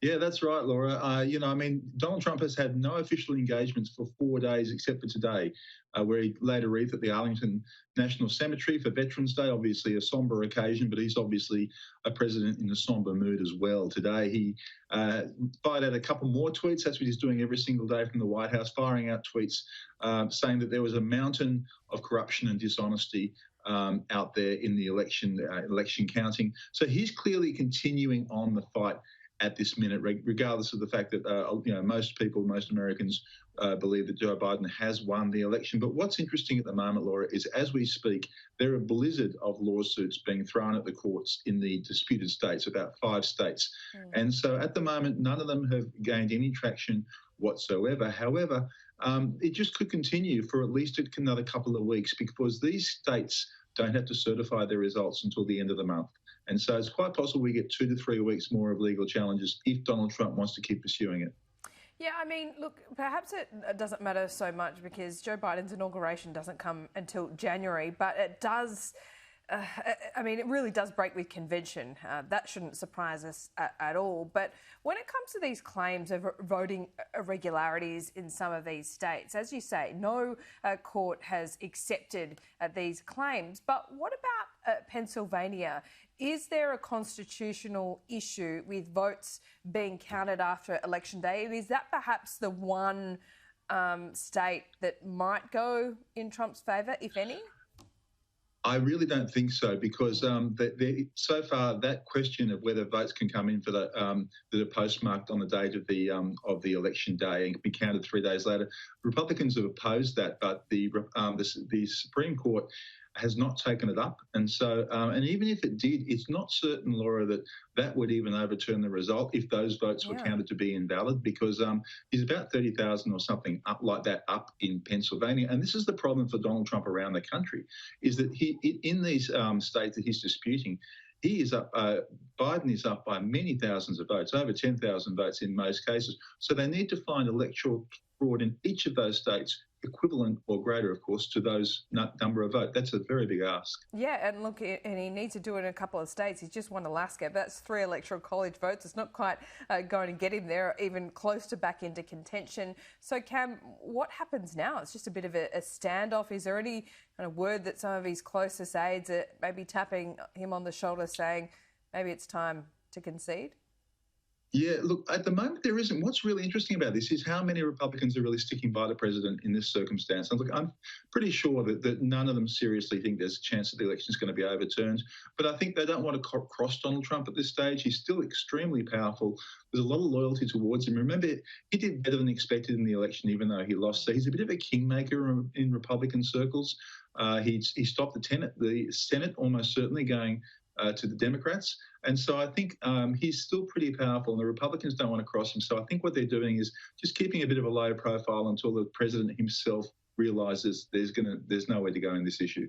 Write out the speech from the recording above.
Yeah, that's right, Laura. I mean, Donald Trump has had no official engagements for 4 days except for today, where he laid a wreath at the Arlington National Cemetery for Veterans Day. Obviously, a somber occasion, but he's obviously a president in a somber mood as well. Today, he fired out a couple more tweets. That's what he's doing every single day from the White House, firing out tweets saying that there was a mountain of corruption and dishonesty out there in the election counting. So he's clearly continuing on the fight at this minute, regardless of the fact that most people, most Americans believe that Joe Biden has won the election. But what's interesting at the moment, Laura, is as we speak, there are a blizzard of lawsuits being thrown at the courts in the disputed states, about 5 states. And so at the moment, none of them have gained any traction whatsoever. However, it just could continue for at least another couple of weeks because these states don't have to certify their results until the end of the month. And so it's quite possible we get 2 to 3 weeks more of legal challenges if Donald Trump wants to keep pursuing it. Yeah, I mean, look, perhaps it doesn't matter so much because Joe Biden's inauguration doesn't come until January, but it does. It really does break with convention. That shouldn't surprise us at all. But when it comes to these claims of voting irregularities in some of these states, as you say, no court has accepted these claims. But what about Pennsylvania? Is there a constitutional issue with votes being counted after Election Day? And is that perhaps the one state that might go in Trump's favour, if any? I really don't think so because so far that question of whether votes can come in for that are postmarked on the date of the election day and be counted 3 days later, Republicans have opposed that, but the Supreme Court has not taken it up, and so and even if it did, it's not certain, Laura, that would even overturn the result if those votes were counted to be invalid, because he's about 30,000 or something up like that up in Pennsylvania, and this is the problem for Donald Trump around the country, is that he in these states that he's disputing. He is up. Biden is up by many thousands of votes, over 10,000 votes in most cases. So they need to find electoral fraud in each of those states, equivalent or greater, of course, to those number of votes. That's a very big ask. Yeah, and look, and he needs to do it in a couple of states. He's just won Alaska, but that's 3 electoral college votes. It's not quite going to get him there, even close to back into contention. So, Cam, what happens now? It's just a bit of a standoff. Is there any kind of word that some of his closest aides are maybe tapping him on the shoulder saying maybe it's time to concede? Yeah, look, at the moment there isn't. What's really interesting about this is how many Republicans are really sticking by the president in this circumstance. And look, I'm pretty sure that none of them seriously think there's a chance that the election is going to be overturned. But I think they don't want to cross Donald Trump at this stage. He's still extremely powerful. There's a lot of loyalty towards him. Remember, he did better than expected in the election, even though he lost. So he's a bit of a kingmaker in Republican circles. He stopped the Senate almost certainly going to the Democrats. And so I think he's still pretty powerful, and the Republicans don't want to cross him. So I think what they're doing is just keeping a bit of a low profile until the president himself realises there's nowhere to go in this issue.